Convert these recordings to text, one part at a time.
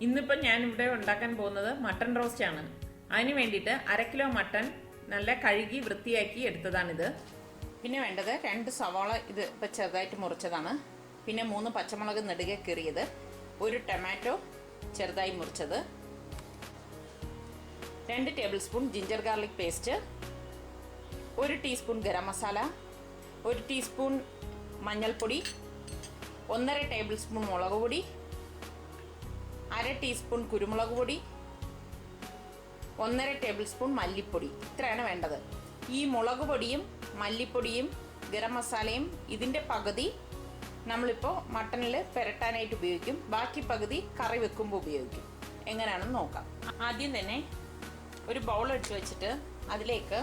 ഇന്നിപ്പോൾ ഞാൻ ഇവിടെ ഉണ്ടാക്കാൻ പോകുന്നത് മട്ടൺ റോസ്റ്റ് ആണ്. അതിന് വേണ്ടിയിട്ട് 1/2 കിലോ മട്ടൺ നല്ല കഴുകി വൃത്തിയാക്കി എടുത്തതാണിത്. പിന്നെ വേണ്ടത് 2 സവാള, ഇത് ഇപ്പോൾ ചെറുതായിട്ട് മുറിച്ചതാണ്. പിന്നെ 3 പച്ചമുളക് നെടുകെ കീറിയത്, 1 ടൊമാറ്റോ ചെറുതായി മുറിച്ചത്, 2 table spoon ginger garlic paste, 1 teaspoon garam masala, 1 teaspoon മഞ്ഞൾപ്പൊടി, 1.5 ടേബിൾ സ്പൂൺ മുളക് പൊടി, 1/2 ടീസ്പൂൺ കുരുമുളക് പൊടി, 1.5 ടേബിൾ സ്പൂൺ മല്ലിപ്പൊടി. ഇത്രയാണ് വേണ്ടത്. ഈ മുളക് പൊടിയും മല്ലിപ്പൊടിയും ഗരം മസാലയും ഇതിൻ്റെ പകുതി നമ്മളിപ്പോൾ മട്ടണിൽ പുരട്ടാനായിട്ട് ഉപയോഗിക്കും. ബാക്കി പകുതി കറി വെക്കുമ്പോൾ ഉപയോഗിക്കും. എങ്ങനെയാണെന്ന് നോക്കാം. ആദ്യം തന്നെ ഒരു ബൗൾ എടുത്ത് വെച്ചിട്ട് അതിലേക്ക്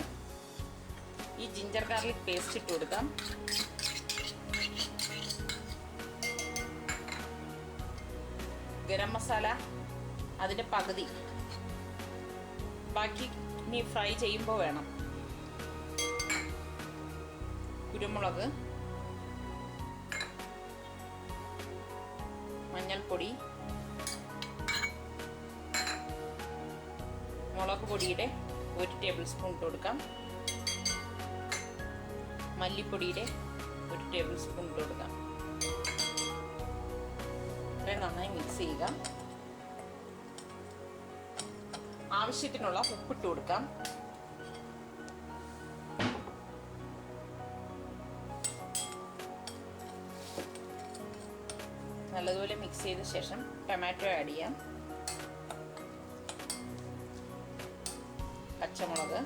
ഈ ജിഞ്ചർ ഗാർലിക് പേസ്റ്റ് ഇട്ട് കൊടുക്കാം. ഗരം മസാല അതിൻ്റെ പകുതി, ബാക്കി ഇനി ഫ്രൈ ചെയ്യുമ്പോൾ വേണം. കുരുമുളക്, മഞ്ഞൾപ്പൊടി, മുളക് പൊടിയുടെ 1 ടേബിൾ സ്പൂൺ ഇട്ട് കൊടുക്കാം. മല്ലിപ്പൊടിയുടെ 1 ടേബിൾ സ്പൂൺ ഇട്ട് കൊടുക്കാം. നന്നായി മിക്സ് ചെയ്യുക. ആവശ്യത്തിനുള്ള ഉപ്പിട്ട് കൊടുക്കാം. നല്ലതുപോലെ മിക്സ് ചെയ്ത ശേഷം ടൊമാറ്റോ ആഡ് ചെയ്യാം. പച്ചമുളക്,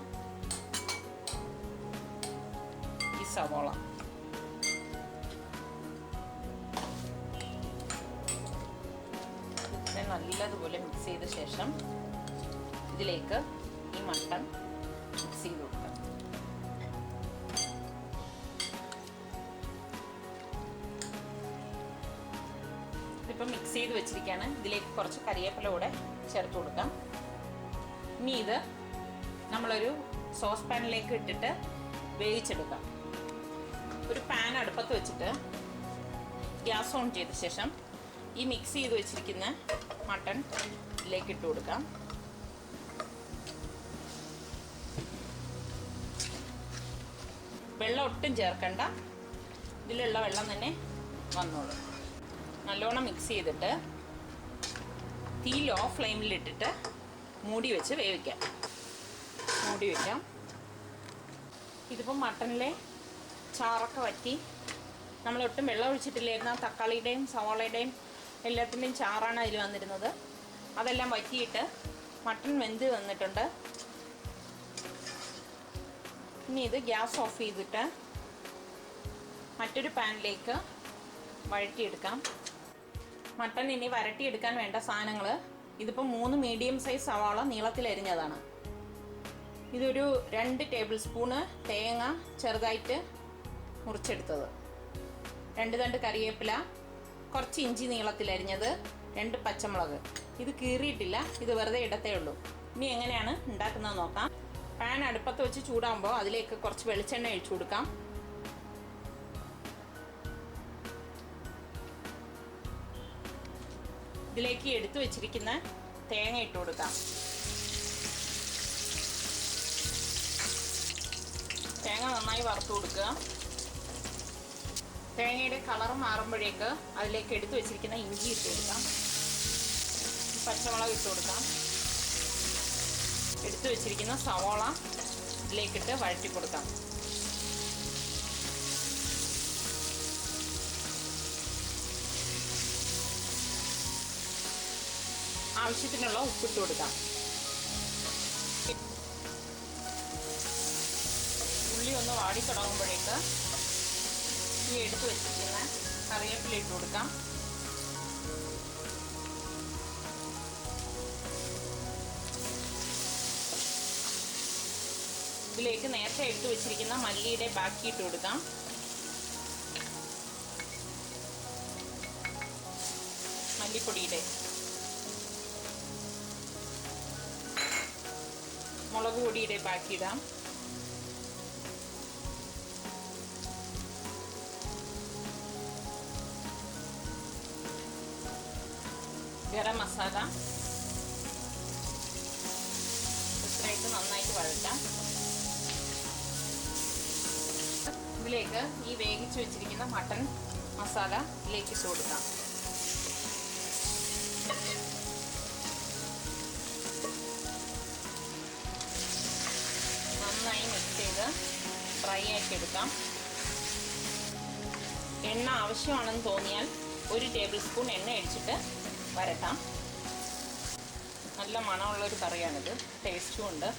ഈ സവോള, നല്ലതുപോലെ മിക്സ് ചെയ്ത ശേഷം ഇതിലേക്ക് ഈ മട്ടൺ മിക്സ് ചെയ്ത് കൊടുക്കാം. ഇതിപ്പോൾ മിക്സ് ചെയ്ത് വെച്ചിരിക്കുകയാണ്. ഇതിലേക്ക് കുറച്ച് കരിവേപ്പില കൂടെ ചേർത്ത് കൊടുക്കാം. ഇനി ഇത് നമ്മളൊരു സോസ് പാനിലേക്ക് ഇട്ടിട്ട് വേവിച്ചെടുക്കാം. ഒരു പാൻ അടുപ്പത്ത് വെച്ചിട്ട് ഗ്യാസ് ഓൺ ചെയ്ത ശേഷം ഈ മിക്സ് ചെയ്ത് വെച്ചിരിക്കുന്ന മട്ടൺ ഇതിലേക്ക് ഇട്ട് കൊടുക്കാം. വെള്ളം ഒട്ടും ചേർക്കണ്ട, ഇതിലുള്ള വെള്ളം തന്നെ വന്നോളൂ. നല്ലോണം മിക്സ് ചെയ്തിട്ട് തീ ലോ ഫ്ലെയിമിലിട്ടിട്ട് മൂടി വെച്ച് വേവിക്കാം. മൂടി വയ്ക്കാം. ഇതിപ്പോൾ മട്ടണിലെ ചാറൊക്കെ വറ്റി നമ്മളൊട്ടും വെള്ളം ഒഴിച്ചിട്ടില്ലായിരുന്നു. ആ തക്കാളിയുടെയും സവാളയുടെയും എല്ലാത്തിൻ്റെയും ചാറാണ് അതിൽ വന്നിരുന്നത്. അതെല്ലാം വറ്റിയിട്ട് മട്ടൺ വെന്ത് വന്നിട്ടുണ്ട്. ഇനി ഇത് ഗ്യാസ് ഓഫ് ചെയ്തിട്ട് മറ്റൊരു പാനിലേക്ക് വഴറ്റിയെടുക്കാം. മട്ടൺ ഇനി വരട്ടിയെടുക്കാൻ വേണ്ട സാധനങ്ങൾ, ഇതിപ്പോൾ 3 മീഡിയം സൈസ് സവാള നീളത്തിലരിഞ്ഞതാണ്. ഇതൊരു 2 ടേബിൾ സ്പൂണ് തേങ്ങ ചെറുതായിട്ട് മുറിച്ചെടുത്തത്, 2 തണ്ട് കറിവേപ്പില, കുറച്ച് ഇഞ്ചി നീളത്തിലരിഞ്ഞത്, 2 പച്ചമുളക്. ഇത് കീറിയിട്ടില്ല, ഇത് വെറുതെ ഇടത്തേ ഉള്ളൂ. ഇനി എങ്ങനെയാണ് ഉണ്ടാക്കുന്നത് നോക്കാം. പാൻ അടുപ്പത്ത് വെച്ച് ചൂടാകുമ്പോൾ അതിലേക്ക് കുറച്ച് വെളിച്ചെണ്ണ ഒഴിച്ചു കൊടുക്കാം. ഇതിലേക്ക് എടുത്തു വെച്ചിരിക്കുന്ന തേങ്ങ ഇട്ട് കൊടുക്കാം. തേങ്ങ നന്നായി വറുത്ത് കൊടുക്കുക. തേങ്ങയുടെ കളർ മാറുമ്പോഴേക്ക് അതിലേക്ക് എടുത്തു വെച്ചിരിക്കുന്ന ഇഞ്ചി ഇട്ട് കൊടുക്കാം. പച്ചമുളക് ഇട്ട് കൊടുക്കാം. എടുത്തു വെച്ചിരിക്കുന്ന സവോള ഇതിലേക്കിട്ട് വഴറ്റി കൊടുക്കാം. ആവശ്യത്തിനുള്ള ഉപ്പിട്ട് കൊടുക്കാം. ഉള്ളി ഒന്ന് വാടി തുടങ്ങുമ്പോഴേക്ക് ഈ എടുത്ത് വെച്ചിരിക്കുന്ന കറിവേപ്പില ഇട്ട് കൊടുക്കാം. ഇതിലേക്ക് നേരത്തെ എടുത്ത് വെച്ചിരിക്കുന്ന മല്ലിയുടെ ബാക്കി ഇട്ട് കൊടുക്കാം. മല്ലിപ്പൊടിയുടെ, മുളക് പൊടിയുടെ ബാക്കി ഇടാം. ഗരം മസാല ഇത്രയിട്ട് നന്നായിട്ട് വഴറ്റാം. ഇതിലേക്ക് ഈ വേവിച്ച് വെച്ചിരിക്കുന്ന മട്ടൺ മസാല ഇതിലേക്ക് ഇട്ട് കൊടുക്കാം. നന്നായി മിക്സ് ചെയ്ത് ഫ്രൈ ആക്കി എടുക്കാം. എണ്ണ ആവശ്യമാണെന്ന് തോന്നിയാൽ 1 ടേബിൾ സ്പൂൺ എണ്ണ ഒഴിച്ചിട്ട് വരട്ടാം. നല്ല മണമുള്ളൊരു കറിയാണിത്, ടേസ്റ്റും ഉണ്ട്.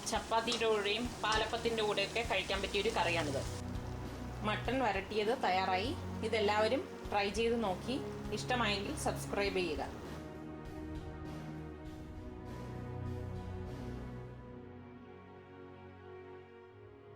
ചപ്പാത്തിയുടെ കൂടെയും പാലപ്പത്തിൻ്റെ കൂടെയൊക്കെ കഴിക്കാൻ പറ്റിയൊരു കറിയാണിത്. മട്ടൺ വരട്ടിയത് തയ്യാറായി. ഇതെല്ലാവരും ട്രൈ ചെയ്ത് നോക്കി ഇഷ്ടമായെങ്കിൽ സബ്സ്ക്രൈബ് ചെയ്യുക.